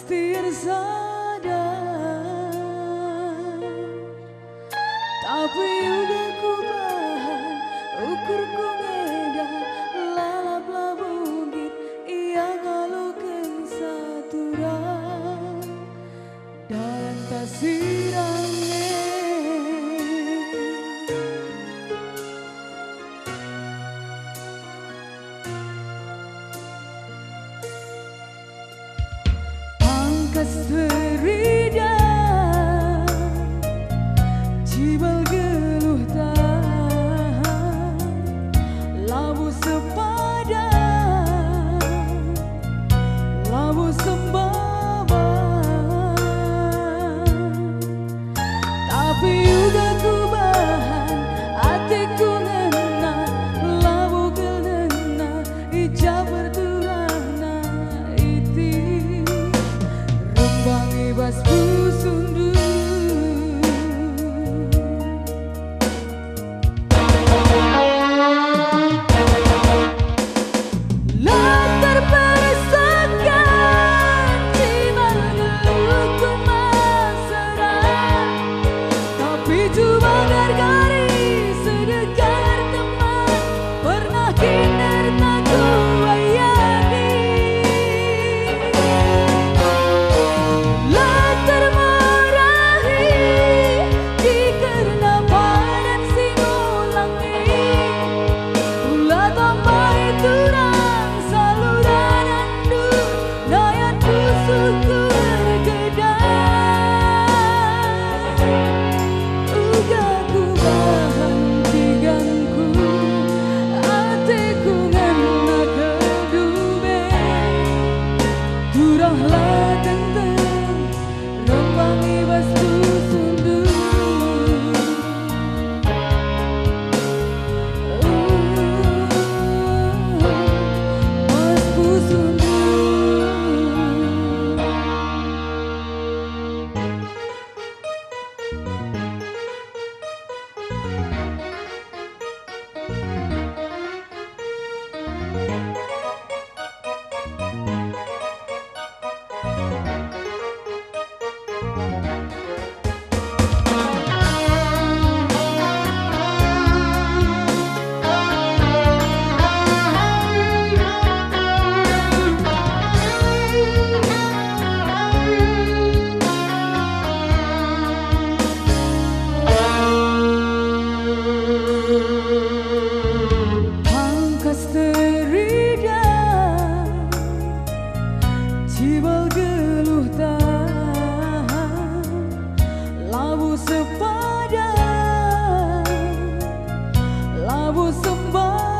setir sadar, tapi udah ku bahan ukur ku ngeda lalap labungit ia ngalukan saturan dan tasirangnya pangkas terida cibal geluh tahan labu sepadan labu sembaban tapi udah ku bahan hatiku ngena labu gelena ijab berturana iti rembang ibas pusundu latar persakan cibal geluh ku masaran tapi cuma gargari sedegar teman pernah kinder tak ku bayani latar marahi dikerna padan singulangi ulah tambah turang saluran andu dayat kusuku bergedang uga ku bahan tigangku hatiku ngena kedube durahlah tentang rembang ibas pusundu mas pusundu pangkas terida cibal geluh tahan labu sepadan labu sembadan